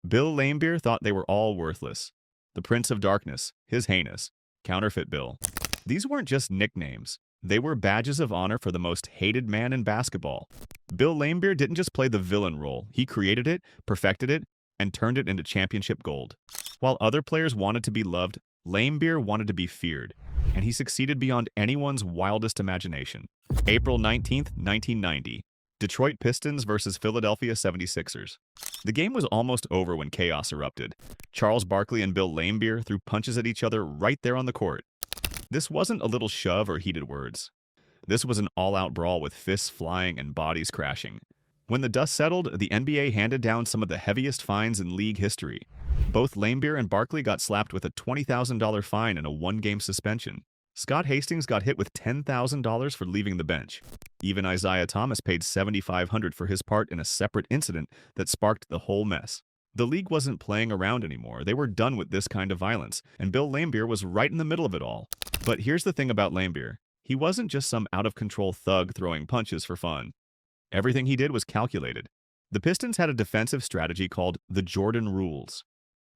Bill Laimbeer thought they were all worthless. The Prince of Darkness, his Heinous, Counterfeit Bill. These weren't just nicknames. They were badges of honor for the most hated man in basketball. Bill Laimbeer didn't just play the villain role. He created it, perfected it, and turned it into championship gold. While other players wanted to be loved, Laimbeer wanted to be feared, and he succeeded beyond anyone's wildest imagination. April 19th, 1990. Detroit Pistons versus Philadelphia 76ers. The game was almost over when chaos erupted. Charles Barkley and Bill Laimbeer threw punches at each other right there on the court. This wasn't a little shove or heated words. This was an all-out brawl with fists flying and bodies crashing. When the dust settled, the NBA handed down some of the heaviest fines in league history. Both Laimbeer and Barkley got slapped with a $20,000 fine and a one-game suspension. Scott Hastings got hit with $10,000 for leaving the bench. Even Isaiah Thomas paid $7,500 for his part in a separate incident that sparked the whole mess. The league wasn't playing around anymore. They were done with this kind of violence, and Bill Laimbeer was right in the middle of it all. But here's the thing about Laimbeer. He wasn't just some out-of-control thug throwing punches for fun. Everything he did was calculated. The Pistons had a defensive strategy called the Jordan Rules.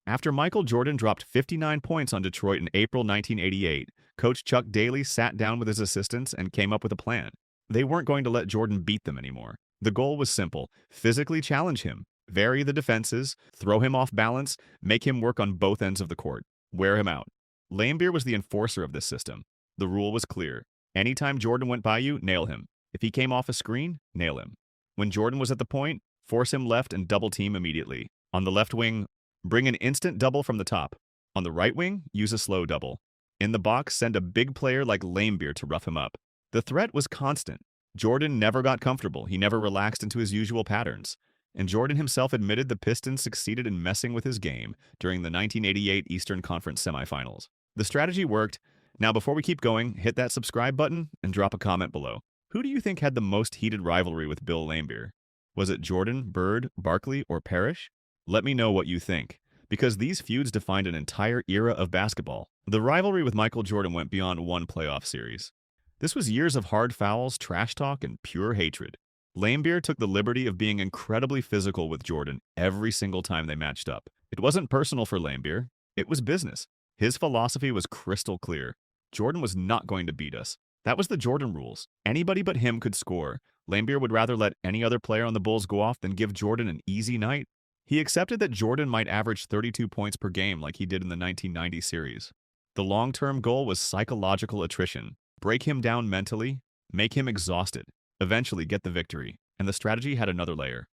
After Michael Jordan dropped 59 points on Detroit in April 1988, Coach Chuck Daly sat down with his assistants and came up with a plan. They weren't going to let Jordan beat them anymore. The goal was simple: physically challenge him, vary the defenses, throw him off balance, make him work on both ends of the court, wear him out. Laimbeer was the enforcer of this system. The rule was clear. Anytime Jordan went by you, nail him. If he came off a screen, nail him. When Jordan was at the point, force him left and double team immediately. On the left wing, bring an instant double from the top. On the right wing, use a slow double. In the box, send a big player like Laimbeer to rough him up. The threat was constant. Jordan never got comfortable. He never relaxed into his usual patterns. And Jordan himself admitted the Pistons succeeded in messing with his game during the 1988 Eastern Conference semifinals. The strategy worked. Now, before we keep going, hit that subscribe button and drop a comment below. Who do you think had the most heated rivalry with Bill Laimbeer? Was it Jordan, Bird, Barkley, or Parrish? Let me know what you think, because these feuds defined an entire era of basketball. The rivalry with Michael Jordan went beyond one playoff series. This was years of hard fouls, trash talk, and pure hatred. Laimbeer took the liberty of being incredibly physical with Jordan every single time they matched up. It wasn't personal for Laimbeer. It was business. His philosophy was crystal clear. Jordan was not going to beat us. That was the Jordan rules. Anybody but him could score. Laimbeer would rather let any other player on the Bulls go off than give Jordan an easy night. He accepted that Jordan might average 32 points per game like he did in the 1990 series. The long-term goal was psychological attrition. Break him down mentally, make him exhausted, eventually get the victory. And the strategy had another layer.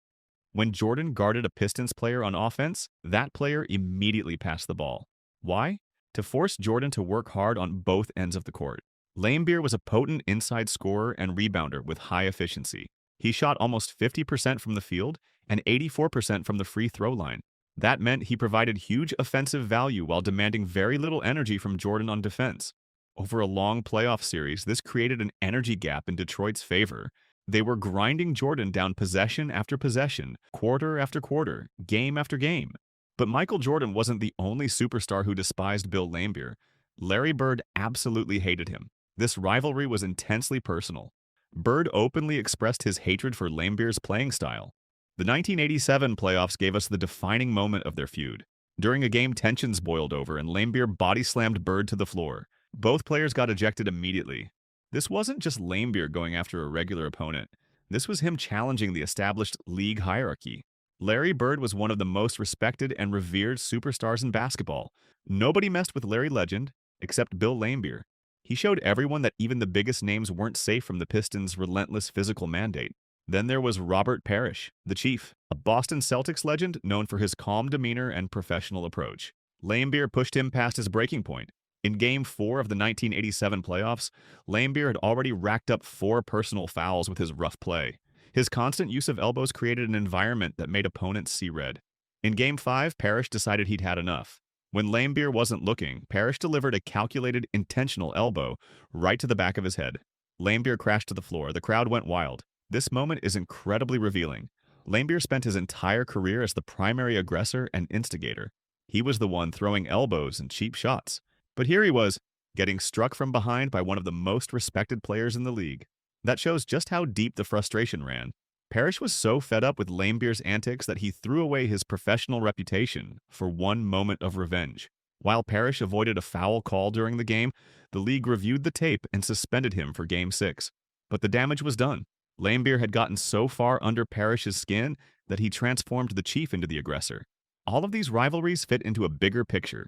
When Jordan guarded a Pistons player on offense, that player immediately passed the ball. Why? To force Jordan to work hard on both ends of the court. Laimbeer was a potent inside scorer and rebounder with high efficiency. He shot almost 50% from the field and 84% from the free throw line. That meant he provided huge offensive value while demanding very little energy from Jordan on defense. Over a long playoff series, this created an energy gap in Detroit's favor. They were grinding Jordan down possession after possession, quarter after quarter, game after game. But Michael Jordan wasn't the only superstar who despised Bill Laimbeer. Larry Bird absolutely hated him. This rivalry was intensely personal. Bird openly expressed his hatred for Laimbeer's playing style. The 1987 playoffs gave us the defining moment of their feud. During a game, tensions boiled over and Laimbeer body-slammed Bird to the floor. Both players got ejected immediately. This wasn't just Laimbeer going after a regular opponent. This was him challenging the established league hierarchy. Larry Bird was one of the most respected and revered superstars in basketball. Nobody messed with Larry Legend except Bill Laimbeer. He showed everyone that even the biggest names weren't safe from the Pistons' relentless physical mandate. Then there was Robert Parrish, the Chief, a Boston Celtics legend known for his calm demeanor and professional approach. Laimbeer pushed him past his breaking point. In Game 4 of the 1987 playoffs, Laimbeer had already racked up 4 personal fouls with his rough play. His constant use of elbows created an environment that made opponents see red. In Game 5, Parrish decided he'd had enough. When Laimbeer wasn't looking, Parrish delivered a calculated, intentional elbow right to the back of his head. Laimbeer crashed to the floor. The crowd went wild. This moment is incredibly revealing. Laimbeer spent his entire career as the primary aggressor and instigator. He was the one throwing elbows and cheap shots. But here he was, getting struck from behind by one of the most respected players in the league. That shows just how deep the frustration ran. Parrish was so fed up with Laimbeer's antics that he threw away his professional reputation for one moment of revenge. While Parrish avoided a foul call during the game, the league reviewed the tape and suspended him for Game 6. But the damage was done. Laimbeer had gotten so far under Parrish's skin that he transformed the chief into the aggressor. All of these rivalries fit into a bigger picture.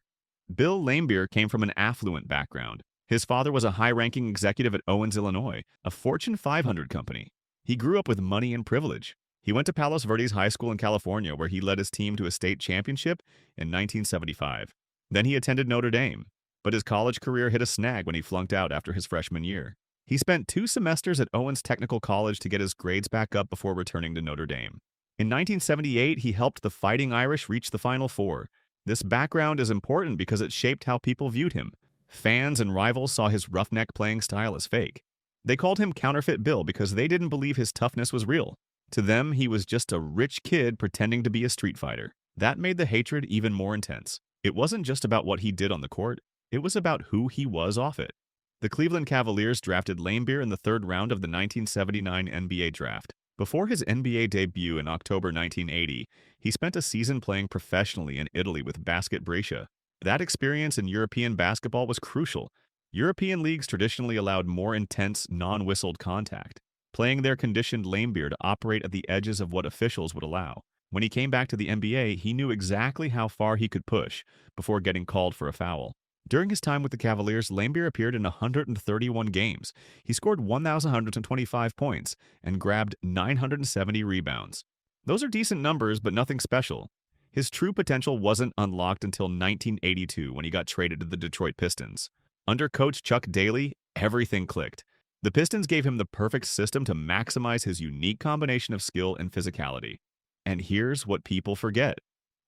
Bill Laimbeer came from an affluent background. His father was a high-ranking executive at Owens, Illinois, a Fortune 500 company. He grew up with money and privilege. He went to Palos Verdes High School in California, where he led his team to a state championship in 1975. Then he attended Notre Dame, but his college career hit a snag when he flunked out after his freshman year. He spent 2 semesters at Owens Technical College to get his grades back up before returning to Notre Dame. In 1978, he helped the Fighting Irish reach the Final Four. This background is important because it shaped how people viewed him. Fans and rivals saw his roughneck playing style as fake. They called him Counterfeit Bill because they didn't believe his toughness was real. To them, he was just a rich kid pretending to be a street fighter. That made the hatred even more intense. It wasn't just about what he did on the court, it was about who he was off it. The Cleveland Cavaliers drafted Laimbeer in the 3rd round of the 1979 NBA draft. Before his NBA debut in October 1980, he spent a season playing professionally in Italy with Basket Brescia. That experience in European basketball was crucial. European leagues traditionally allowed more intense, non-whistled contact. Playing there conditioned Laimbeer to operate at the edges of what officials would allow. When he came back to the NBA, he knew exactly how far he could push before getting called for a foul. During his time with the Cavaliers, Laimbeer appeared in 131 games. He scored 1,125 points and grabbed 970 rebounds. Those are decent numbers, but nothing special. His true potential wasn't unlocked until 1982 when he got traded to the Detroit Pistons. Under coach Chuck Daly, everything clicked. The Pistons gave him the perfect system to maximize his unique combination of skill and physicality. And here's what people forget.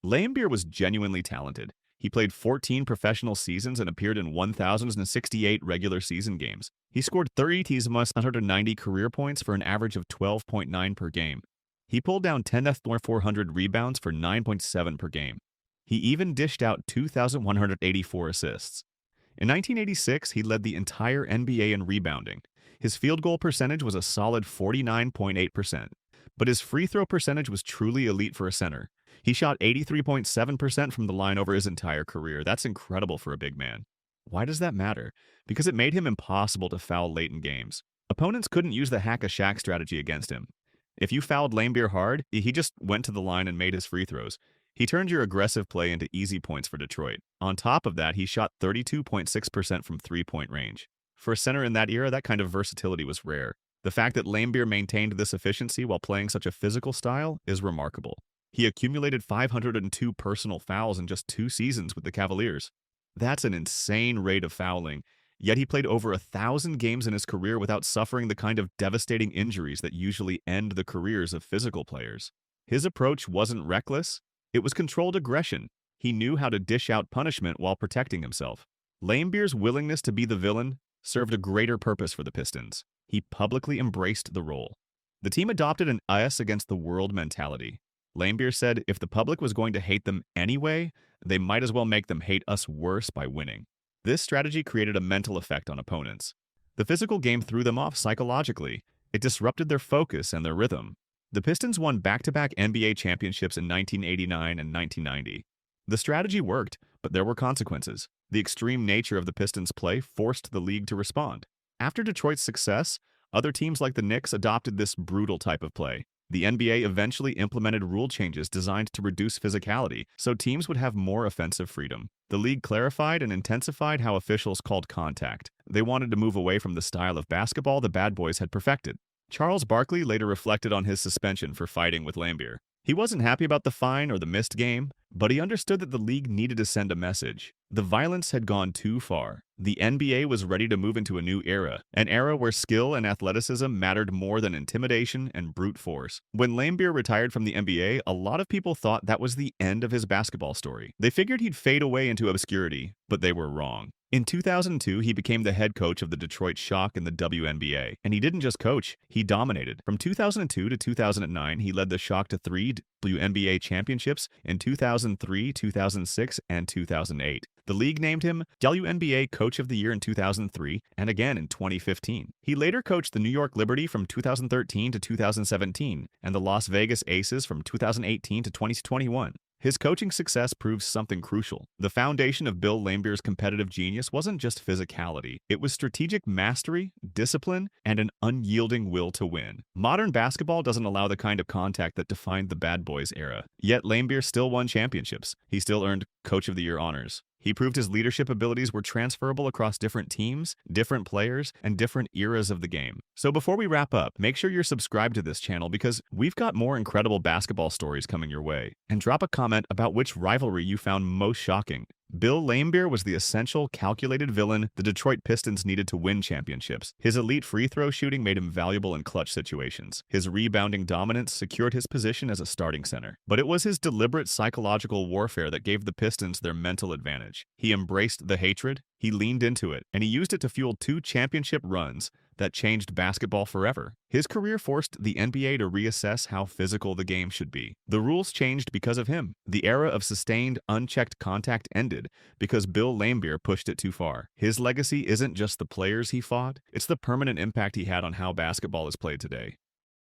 Laimbeer was genuinely talented. He played 14 professional seasons and appeared in 1,068 regular season games. He scored 30 teams 190 career points for an average of 12.9 per game. He pulled down 10,400 rebounds for 9.7 per game. He even dished out 2,184 assists. In 1986, he led the entire NBA in rebounding. His field goal percentage was a solid 49.8%, but his free throw percentage was truly elite for a center. He shot 83.7% from the line over his entire career. That's incredible for a big man. Why does that matter? Because it made him impossible to foul late in games. Opponents couldn't use the hack-a-Shaq strategy against him. If you fouled Laimbeer hard, he just went to the line and made his free throws. He turned your aggressive play into easy points for Detroit. On top of that, he shot 32.6% from three-point range. For a center in that era, that kind of versatility was rare. The fact that Laimbeer maintained this efficiency while playing such a physical style is remarkable. He accumulated 502 personal fouls in just 2 seasons with the Cavaliers. That's an insane rate of fouling, yet he played over 1,000 games in his career without suffering the kind of devastating injuries that usually end the careers of physical players. His approach wasn't reckless, it was controlled aggression. He knew how to dish out punishment while protecting himself. Laimbeer's willingness to be the villain served a greater purpose for the Pistons. He publicly embraced the role. The team adopted an us against the world mentality. Laimbeer said if the public was going to hate them anyway, they might as well make them hate us worse by winning. This strategy created a mental effect on opponents. The physical game threw them off psychologically. It disrupted their focus and their rhythm. The Pistons won back-to-back NBA championships in 1989 and 1990. The strategy worked, but there were consequences. The extreme nature of the Pistons' play forced the league to respond. After Detroit's success, other teams like the Knicks adopted this brutal type of play. The NBA eventually implemented rule changes designed to reduce physicality, so teams would have more offensive freedom. The league clarified and intensified how officials called contact. They wanted to move away from the style of basketball the bad boys had perfected. Charles Barkley later reflected on his suspension for fighting with Laimbeer. He wasn't happy about the fine or the missed game, but he understood that the league needed to send a message. The violence had gone too far. The NBA was ready to move into a new era, an era where skill and athleticism mattered more than intimidation and brute force. When Laimbeer retired from the NBA, a lot of people thought that was the end of his basketball story. They figured he'd fade away into obscurity, but they were wrong. In 2002, he became the head coach of the Detroit Shock in the WNBA, and he didn't just coach, he dominated. From 2002 to 2009, he led the Shock to 3 WNBA championships in 2003, 2006, and 2008. The league named him WNBA Coach of the Year in 2003 and again in 2015. He later coached the New York Liberty from 2013 to 2017 and the Las Vegas Aces from 2018 to 2021. His coaching success proves something crucial. The foundation of Bill Laimbeer's competitive genius wasn't just physicality. It was strategic mastery, discipline, and an unyielding will to win. Modern basketball doesn't allow the kind of contact that defined the Bad Boys era. Yet Laimbeer still won championships. He still earned Coach of the Year honors. He proved his leadership abilities were transferable across different teams, different players, and different eras of the game. So before we wrap up, make sure you're subscribed to this channel because we've got more incredible basketball stories coming your way. And drop a comment about which rivalry you found most shocking. Bill Laimbeer was the essential, calculated villain the Detroit Pistons needed to win championships. His elite free throw shooting made him valuable in clutch situations. His rebounding dominance secured his position as a starting center. But it was his deliberate psychological warfare that gave the Pistons their mental advantage. He embraced the hatred, he leaned into it, and he used it to fuel 2 championship runs that changed basketball forever. His career forced the NBA to reassess how physical the game should be. The rules changed because of him. The era of sustained, unchecked contact ended because Bill Laimbeer pushed it too far. His legacy isn't just the players he fought, it's the permanent impact he had on how basketball is played today.